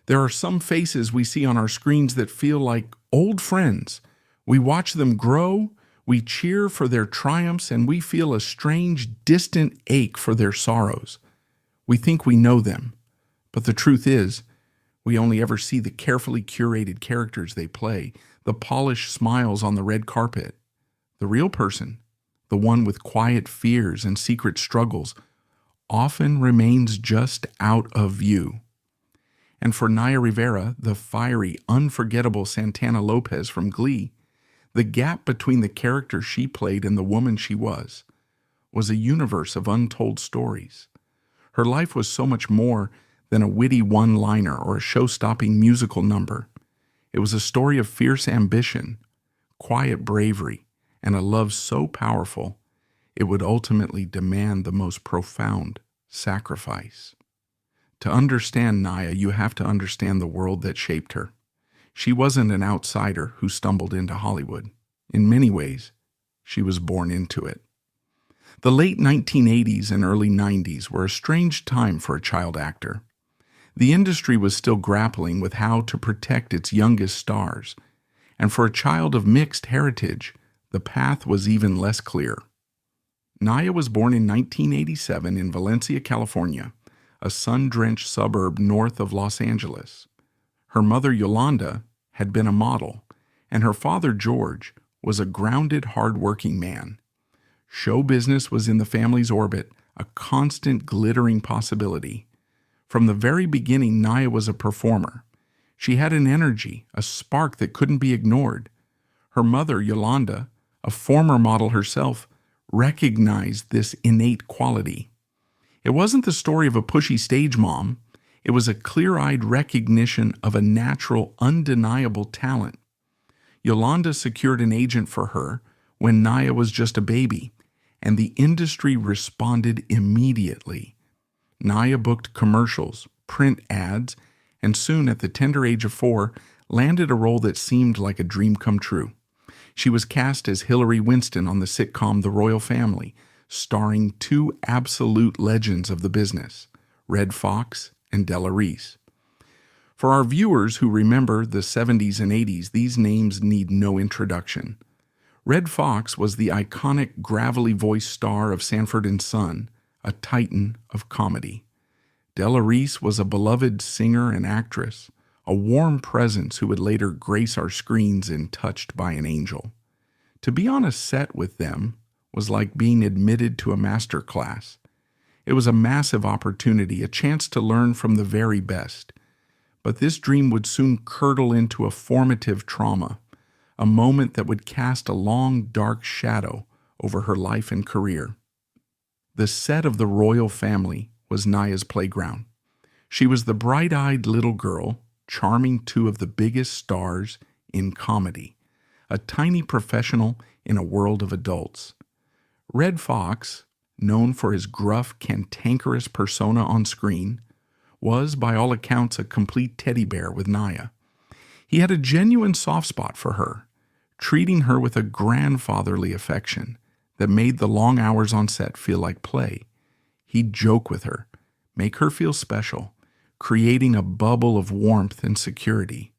There are some faces we see on our screens that feel like old friends. We watch them grow, we cheer for their triumphs, and we feel a strange, distant ache for their sorrows. We think we know them, but the truth is, we only ever see the carefully curated characters they play, the polished smiles on the red carpet. The real person, the one with quiet fears and secret struggles, often remains just out of view. And for Naya Rivera, the fiery, unforgettable Santana Lopez from Glee, the gap between the character she played and the woman she was a universe of untold stories. Her life was so much more than a witty one-liner or a show-stopping musical number. It was a story of fierce ambition, quiet bravery, and a love so powerful it would ultimately demand the most profound sacrifice. To understand Naya, you have to understand the world that shaped her. She wasn't an outsider who stumbled into Hollywood. In many ways, she was born into it. The late 1980s and early 90s were a strange time for a child actor. The industry was still grappling with how to protect its youngest stars, and for a child of mixed heritage, the path was even less clear. Naya was born in 1987 in Valencia, California, a sun-drenched suburb north of Los Angeles. Her mother, Yolanda, had been a model, and her father, George, was a grounded, hard-working man. Show business was in the family's orbit, a constant, glittering possibility. From the very beginning, Naya was a performer. She had an energy, a spark that couldn't be ignored. Her mother, Yolanda, a former model herself, recognized this innate quality. It wasn't the story of a pushy stage mom. It was a clear-eyed recognition of a natural, undeniable talent. Yolanda secured an agent for her when Naya was just a baby, and the industry responded immediately. Naya booked commercials, print ads, and soon, at the tender age of 4, landed a role that seemed like a dream come true. She was cast as Hillary Winston on the sitcom The Royal Family, starring two absolute legends of the business, Redd Foxx and Della Reese. For our viewers who remember the 70s and 80s, these names need no introduction. Redd Foxx was the iconic gravelly-voiced star of Sanford and Son, a titan of comedy. Della Reese was a beloved singer and actress, a warm presence who would later grace our screens in Touched by an Angel. To be on a set with them was like being admitted to a master class. It was a massive opportunity, a chance to learn from the very best. But this dream would soon curdle into a formative trauma, a moment that would cast a long, dark shadow over her life and career. The set of The Royal Family was Naya's playground. She was the bright-eyed little girl, charming two of the biggest stars in comedy, a tiny professional in a world of adults. Redd Foxx, known for his gruff, cantankerous persona on screen, was, by all accounts, a complete teddy bear with Naya. He had a genuine soft spot for her, treating her with a grandfatherly affection that made the long hours on set feel like play. He'd joke with her, make her feel special, creating a bubble of warmth and security.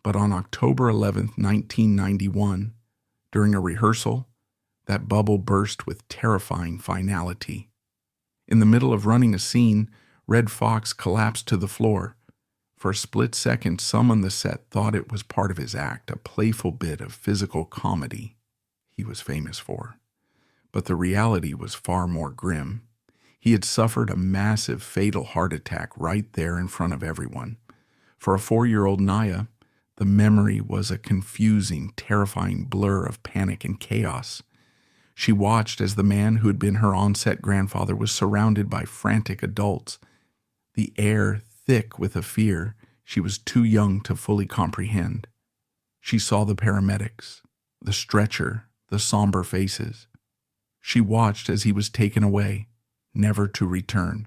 But on October 11, 1991, during a rehearsal, that bubble burst with terrifying finality. In the middle of running a scene, Redd Foxx collapsed to the floor. For a split second, some on the set thought it was part of his act, a playful bit of physical comedy he was famous for. But the reality was far more grim. He had suffered a massive, fatal heart attack right there in front of everyone. For a 4-year-old Naya, the memory was a confusing, terrifying blur of panic and chaos. She watched as the man who had been her on-set grandfather was surrounded by frantic adults, the air thick with a fear she was too young to fully comprehend. She saw the paramedics, the stretcher, the somber faces. She watched as he was taken away, never to return.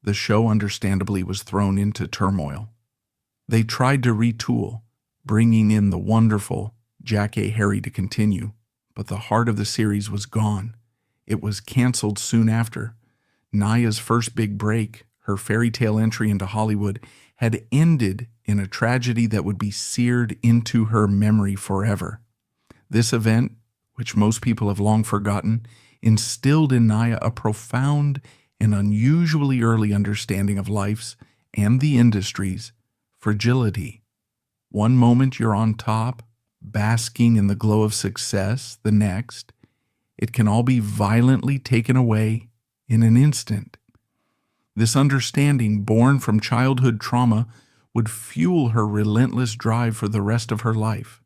The show, understandably, was thrown into turmoil. They tried to retool, bringing in the wonderful Jack A. Harry to continue, but the heart of the series was gone. It was canceled soon after. Naya's first big break, Her fairy tale entry into Hollywood had ended in a tragedy that would be seared into her memory forever. This event, which most people have long forgotten, instilled in Naya a profound and unusually early understanding of life's and the industry's fragility. One moment you're on top, basking in the glow of success, the next, it can all be violently taken away in an instant. This understanding, born from childhood trauma, would fuel her relentless drive for the rest of her life.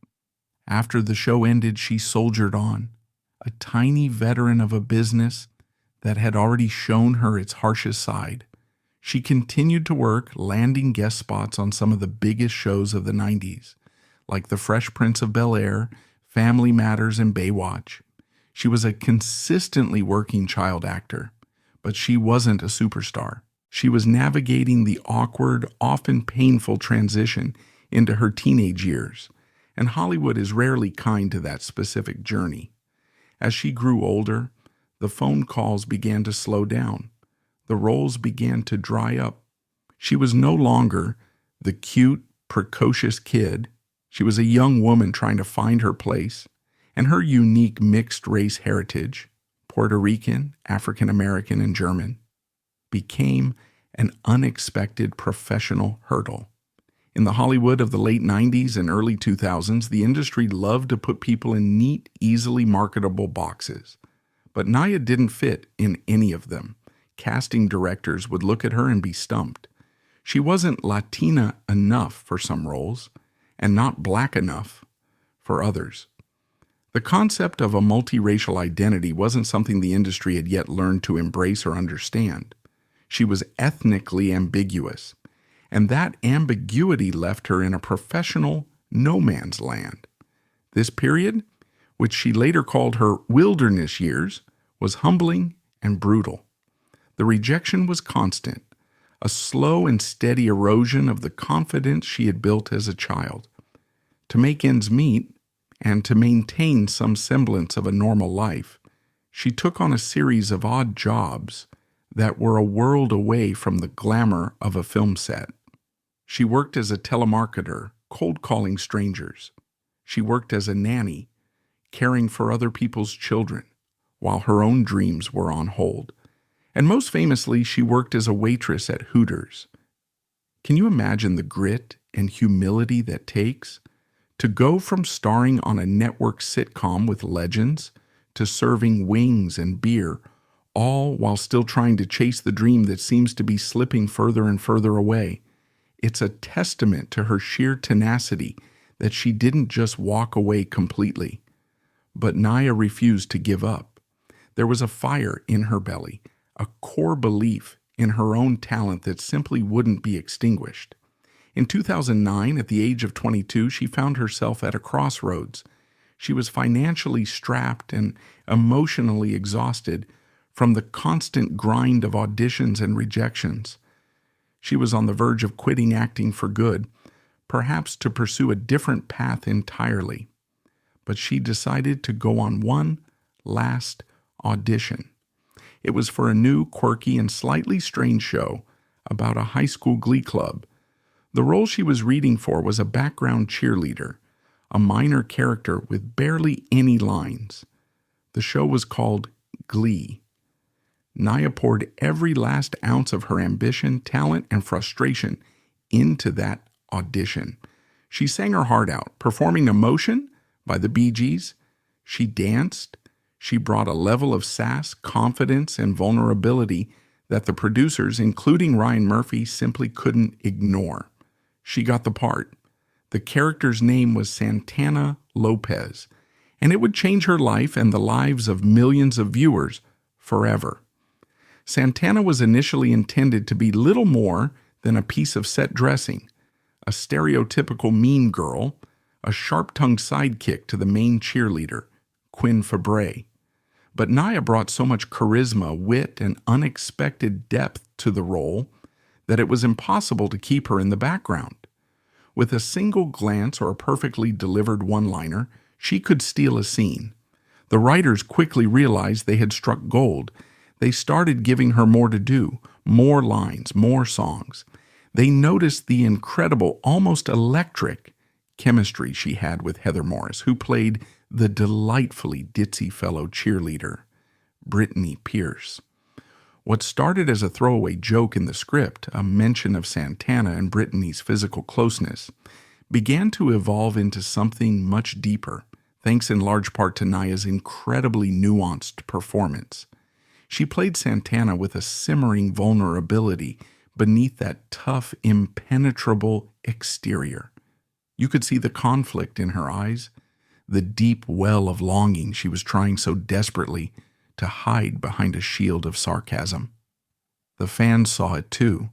After the show ended, she soldiered on, a tiny veteran of a business that had already shown her its harshest side. She continued to work, landing guest spots on some of the biggest shows of the 90s, like The Fresh Prince of Bel-Air, Family Matters, and Baywatch. She was a consistently working child actor, but she wasn't a superstar. She was navigating the awkward, often painful transition into her teenage years, and Hollywood is rarely kind to that specific journey. As she grew older, the phone calls began to slow down. The roles began to dry up. She was no longer the cute, precocious kid. She was a young woman trying to find her place, and her unique mixed-race heritage, Puerto Rican, African American, and German, became an unexpected professional hurdle. In the Hollywood of the late 90s and early 2000s, the industry loved to put people in neat, easily marketable boxes. But Naya didn't fit in any of them. Casting directors would look at her and be stumped. She wasn't Latina enough for some roles, and not black enough for others. The concept of a multiracial identity wasn't something the industry had yet learned to embrace or understand. She was ethnically ambiguous, and that ambiguity left her in a professional no man's land. This period, which she later called her wilderness years, was humbling and brutal. The rejection was constant, a slow and steady erosion of the confidence she had built as a child. To make ends meet, and to maintain some semblance of a normal life, she took on a series of odd jobs that were a world away from the glamour of a film set. She worked as a telemarketer, cold calling strangers. She worked as a nanny, caring for other people's children, while her own dreams were on hold. And most famously, she worked as a waitress at Hooters. Can you imagine the grit and humility that takes to go from starring on a network sitcom with legends to serving wings and beer, all while still trying to chase the dream that seems to be slipping further and further away? It's a testament to her sheer tenacity that she didn't just walk away completely. But Naya refused to give up. There was a fire in her belly, a core belief in her own talent that simply wouldn't be extinguished. In 2009, at the age of 22, she found herself at a crossroads. She was financially strapped and emotionally exhausted from the constant grind of auditions and rejections. She was on the verge of quitting acting for good, perhaps to pursue a different path entirely. But she decided to go on one last audition. It was for a new, quirky, and slightly strange show about a high school glee club. The role she was reading for was a background cheerleader, a minor character with barely any lines. The show was called Glee. Naya poured every last ounce of her ambition, talent, and frustration into that audition. She sang her heart out, performing Emotion by the Bee Gees. She danced. She brought a level of sass, confidence, and vulnerability that the producers, including Ryan Murphy, simply couldn't ignore. She got the part. The character's name was Santana Lopez, and it would change her life and the lives of millions of viewers forever. Santana was initially intended to be little more than a piece of set dressing, a stereotypical mean girl, a sharp-tongued sidekick to the main cheerleader, Quinn Fabray. But Naya brought so much charisma, wit, and unexpected depth to the role that it was impossible to keep her in the background. With a single glance or a perfectly delivered one-liner, she could steal a scene. The writers quickly realized they had struck gold. They started giving her more to do, More lines, more songs. They noticed the incredible, almost electric chemistry she had with Heather Morris, who played the delightfully ditzy fellow cheerleader, Brittany Pierce. What started as a throwaway joke in the script, a mention of Santana and Brittany's physical closeness, began to evolve into something much deeper, thanks in large part to Naya's incredibly nuanced performance. She played Santana with a simmering vulnerability beneath that tough, impenetrable exterior. You could see the conflict in her eyes, the deep well of longing she was trying so desperately to hide behind a shield of sarcasm. The fans saw it too.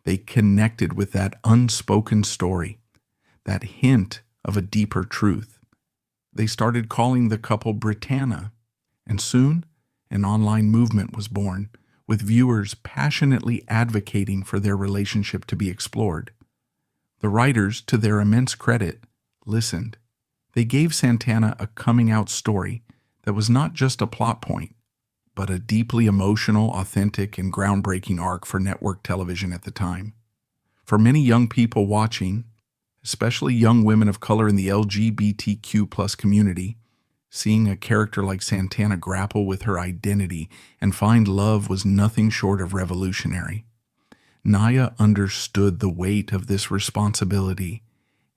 They connected with that unspoken story, that hint of a deeper truth. They started calling the couple Britannia, and soon an online movement was born, with viewers passionately advocating for their relationship to be explored. The writers, to their immense credit, listened. They gave Santana a coming-out story that was not just a plot point, but a deeply emotional, authentic, and groundbreaking arc for network television at the time. For many young people watching, especially young women of color in the LGBTQ+ community, seeing a character like Santana grapple with her identity and find love was nothing short of revolutionary. Naya understood the weight of this responsibility,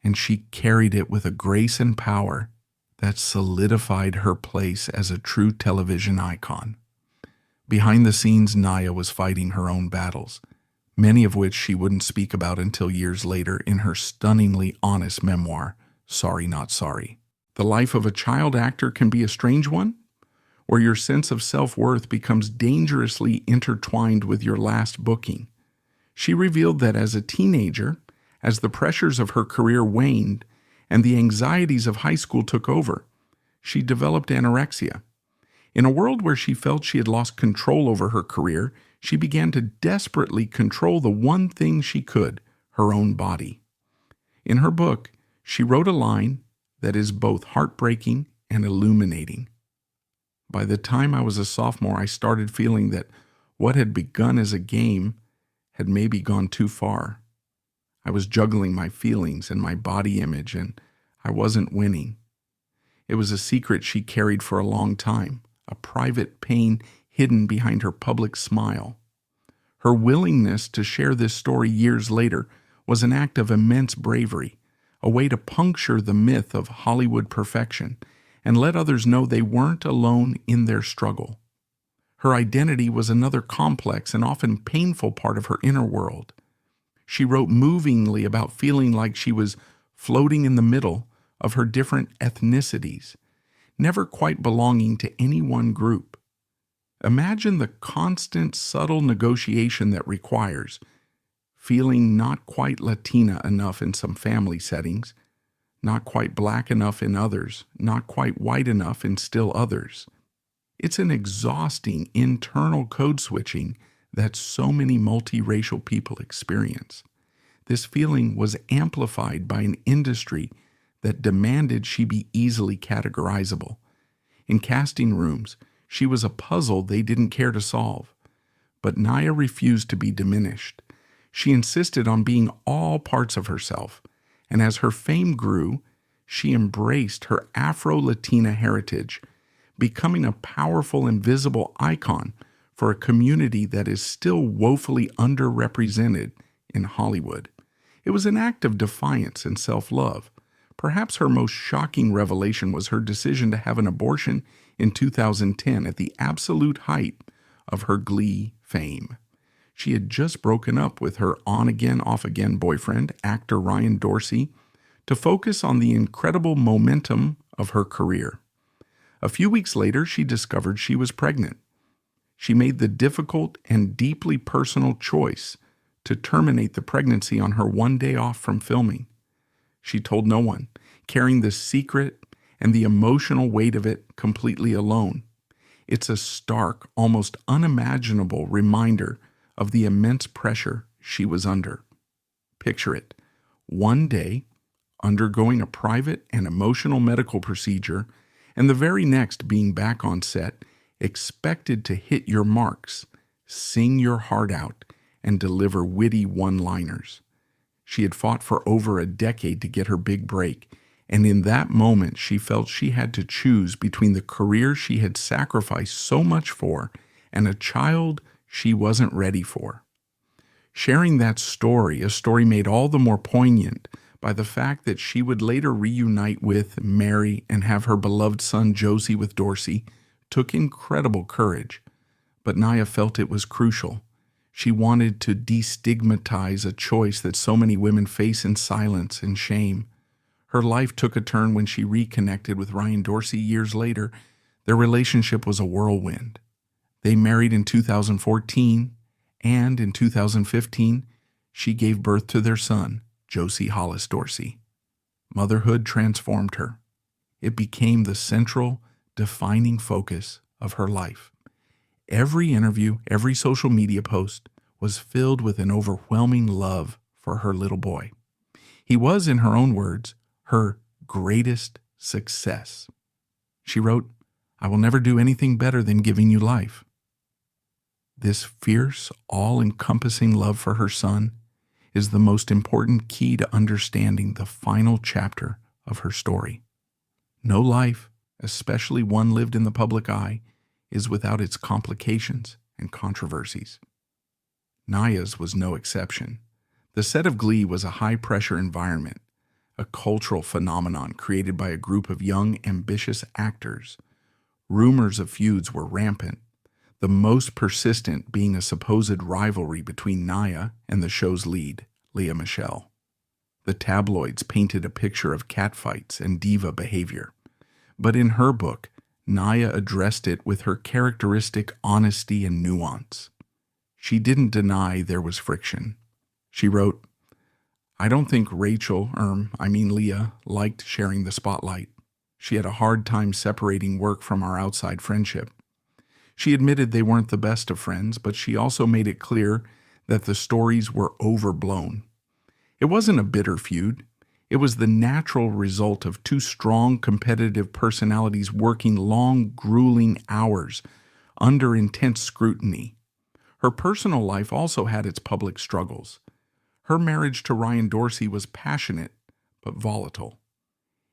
and she carried it with a grace and power that solidified her place as a true television icon. Behind the scenes, Naya was fighting her own battles, many of which she wouldn't speak about until years later in her stunningly honest memoir, Sorry Not Sorry. The life of a child actor can be a strange one, where your sense of self-worth becomes dangerously intertwined with your last booking. She revealed that as a teenager, as the pressures of her career waned and the anxieties of high school took over, she developed anorexia. In a world where she felt she had lost control over her career, she began to desperately control the one thing she could, her own body. In her book, she wrote a line that is both heartbreaking and illuminating. By the time I was a sophomore, I started feeling that what had begun as a game had maybe gone too far. I was juggling my feelings and my body image, and I wasn't winning. It was a secret she carried for a long time, a private pain hidden behind her public smile. Her willingness to share this story years later was an act of immense bravery, a way to puncture the myth of Hollywood perfection and let others know they weren't alone in their struggle. Her identity was another complex and often painful part of her inner world. She wrote movingly about feeling like she was floating in the middle of her different ethnicities, never quite belonging to any one group. Imagine the constant, subtle negotiation that requires feeling not quite Latina enough in some family settings, not quite black enough in others, not quite white enough in still others. It's an exhausting internal code switching that so many multiracial people experience. This feeling was amplified by an industry that demanded she be easily categorizable. In casting rooms, she was a puzzle they didn't care to solve. But Naya refused to be diminished. She insisted on being all parts of herself, and as her fame grew, she embraced her Afro-Latina heritage, becoming a powerful and visible icon for a community that is still woefully underrepresented in Hollywood. It was an act of defiance and self-love. Perhaps her most shocking revelation was her decision to have an abortion in 2010 at the absolute height of her Glee fame. She had just broken up with her on-again, off-again boyfriend, actor Ryan Dorsey, to focus on the incredible momentum of her career. A few weeks later, she discovered she was pregnant. She made the difficult and deeply personal choice to terminate the pregnancy on her one day off from filming. She told no one, carrying the secret and the emotional weight of it completely alone. It's a stark, almost unimaginable reminder of the immense pressure she was under. Picture it. One day, undergoing a private and emotional medical procedure, and the very next being back on set, expected to hit your marks, sing your heart out, and deliver witty one-liners. She had fought for over a decade to get her big break, and in that moment she felt she had to choose between the career she had sacrificed so much for and a child she wasn't ready for. Sharing that story, a story made all the more poignant by the fact that she would later reunite with, marry, and have her beloved son Josie with Dorsey, took incredible courage. But Naya felt it was crucial. She wanted to destigmatize a choice that so many women face in silence and shame. Her life took a turn when she reconnected with Ryan Dorsey years later. Their relationship was a whirlwind. They married in 2014, and in 2015, she gave birth to their son, Josie Hollis Dorsey. Motherhood transformed her. It became the central, defining focus of her life. Every interview, every social media post was filled with an overwhelming love for her little boy. He was, in her own words, her greatest success. She wrote, "I will never do anything better than giving you life." This fierce, all-encompassing love for her son is the most important key to understanding the final chapter of her story. No life, especially one lived in the public eye, is without its complications and controversies. Naya's was no exception. The set of Glee was a high-pressure environment, a cultural phenomenon created by a group of young, ambitious actors. Rumors of feuds were rampant, the most persistent being a supposed rivalry between Naya and the show's lead, Lea Michele. The tabloids painted a picture of catfights and diva behavior. But in her book, Naya addressed it with her characteristic honesty and nuance. She didn't deny there was friction. She wrote, "I don't think Leah, liked sharing the spotlight. She had a hard time separating work from our outside friendship. She admitted they weren't the best of friends, but she also made it clear that the stories were overblown. It wasn't a bitter feud. It was the natural result of two strong, competitive personalities working long, grueling hours under intense scrutiny. Her personal life also had its public struggles. Her marriage to Ryan Dorsey was passionate but volatile.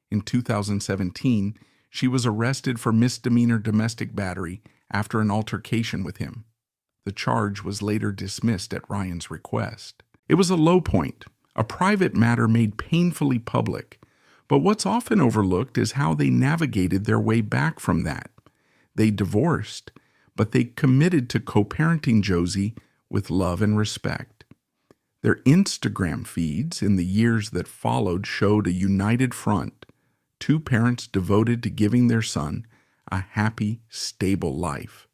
In 2017, she was arrested for misdemeanor domestic battery after an altercation with him. The charge was later dismissed at Ryan's request. It was a low point, a private matter made painfully public. But what's often overlooked is how they navigated their way back from that. They divorced, but they committed to co-parenting Josie with love and respect. Their Instagram feeds in the years that followed showed a united front, two parents devoted to giving their son a happy, stable life.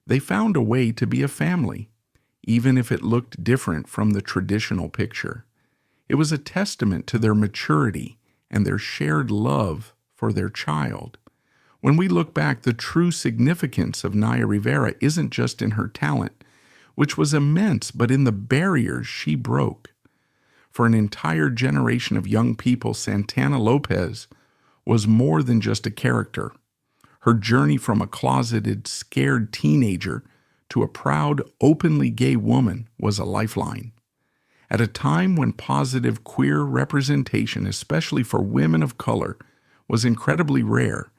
They found a way to be a family, even if it looked different from the traditional picture. It was a testament to their maturity and their shared love for their child. When we look back, the true significance of Naya Rivera isn't just in her talent, which was immense, but in the barriers she broke. For an entire generation of young people, Santana Lopez was more than just a character. Her journey from a closeted, scared teenager to a proud, openly gay woman was a lifeline. At a time when positive queer representation, especially for women of color, was incredibly rare,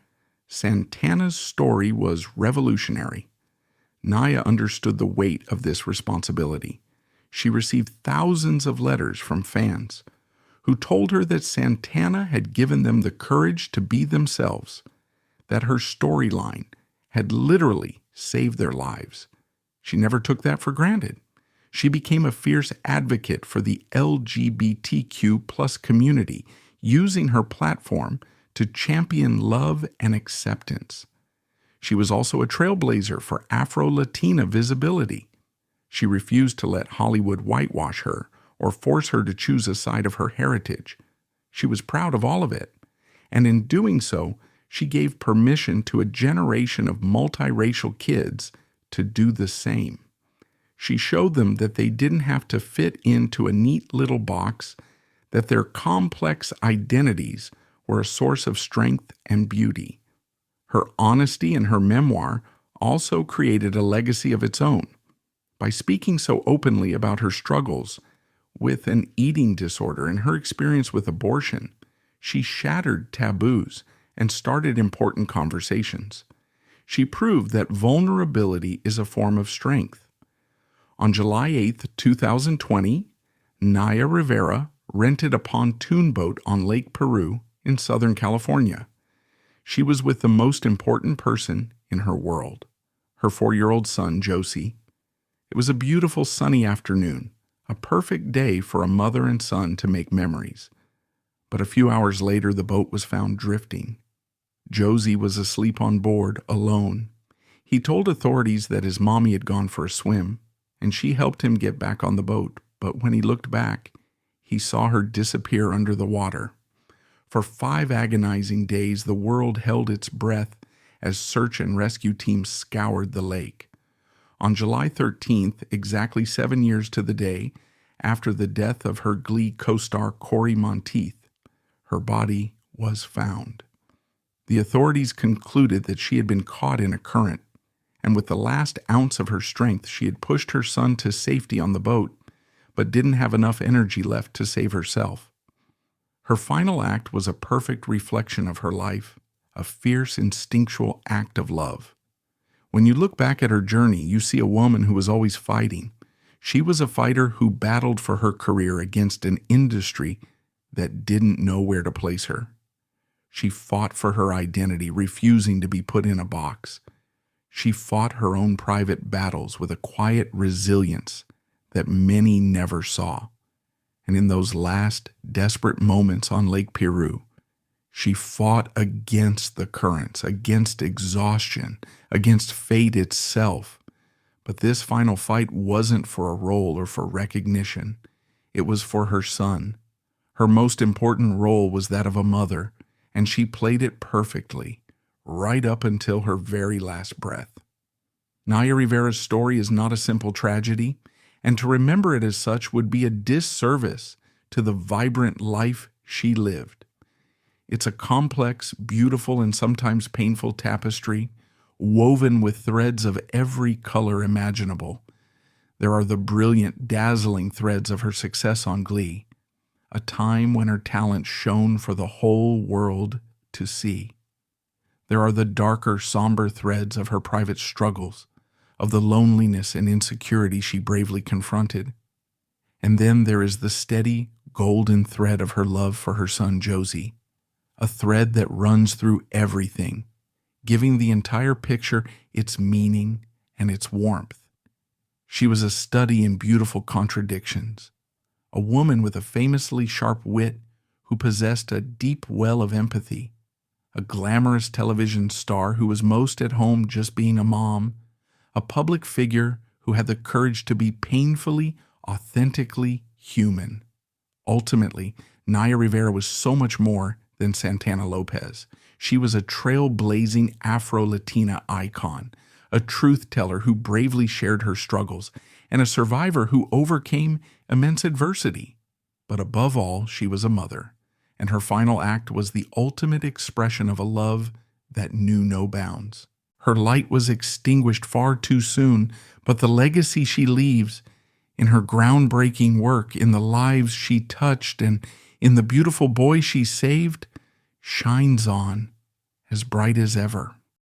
Santana's story was revolutionary. Naya understood the weight of this responsibility. She received thousands of letters from fans who told her that Santana had given them the courage to be themselves, that her storyline had literally saved their lives. She never took that for granted. She became a fierce advocate for the LGBTQ+ community, using her platform to champion love and acceptance. She was also a trailblazer for Afro-Latina visibility. She refused to let Hollywood whitewash her or force her to choose a side of her heritage. She was proud of all of it, and in doing so, she gave permission to a generation of multiracial kids to do the same. She showed them that they didn't have to fit into a neat little box, that their complex identities were a source of strength and beauty. Her honesty in her memoir also created a legacy of its own. By speaking so openly about her struggles with an eating disorder and her experience with abortion, she shattered taboos and started important conversations. She proved that vulnerability is a form of strength. On July 8, 2020, Naya Rivera rented a pontoon boat on Lake Peru in Southern California. She was with the most important person in her world, her 4-year-old son, Josie. It was a beautiful sunny afternoon, a perfect day for a mother and son to make memories. But a few hours later, the boat was found drifting. Josie was asleep on board, alone. He told authorities that his mommy had gone for a swim, and she helped him get back on the boat. But when he looked back, he saw her disappear under the water. For 5 agonizing days, the world held its breath as search and rescue teams scoured the lake. On July 13th, exactly 7 years to the day after the death of her Glee co-star Corey Monteith, her body was found. The authorities concluded that she had been caught in a current, and with the last ounce of her strength, she had pushed her son to safety on the boat, but didn't have enough energy left to save herself. Her final act was a perfect reflection of her life, a fierce, instinctual act of love. When you look back at her journey, you see a woman who was always fighting. She was a fighter who battled for her career against an industry that didn't know where to place her. She fought for her identity, refusing to be put in a box. She fought her own private battles with a quiet resilience that many never saw. And in those last desperate moments on Lake Peru, she fought against the currents, against exhaustion, against fate itself. But this final fight wasn't for a role or for recognition. It was for her son. Her most important role was that of a mother, and she played it perfectly, right up until her very last breath. Naya Rivera's story is not a simple tragedy, and to remember it as such would be a disservice to the vibrant life she lived. It's a complex, beautiful, and sometimes painful tapestry, woven with threads of every color imaginable. There are the brilliant, dazzling threads of her success on Glee, a time when her talent shone for the whole world to see. There are the darker, somber threads of her private struggles, of the loneliness and insecurity she bravely confronted. And then there is the steady, golden thread of her love for her son Josie, a thread that runs through everything, giving the entire picture its meaning and its warmth. She was a study in beautiful contradictions, a woman with a famously sharp wit who possessed a deep well of empathy, a glamorous television star who was most at home just being a mom, a public figure who had the courage to be painfully, authentically human. Ultimately, Naya Rivera was so much more than Santana Lopez. She was a trailblazing Afro-Latina icon, a truth-teller who bravely shared her struggles, and a survivor who overcame immense adversity. But above all, she was a mother, and her final act was the ultimate expression of a love that knew no bounds. Her light was extinguished far too soon, but the legacy she leaves in her groundbreaking work, in the lives she touched, and in the beautiful boy she saved, shines on as bright as ever.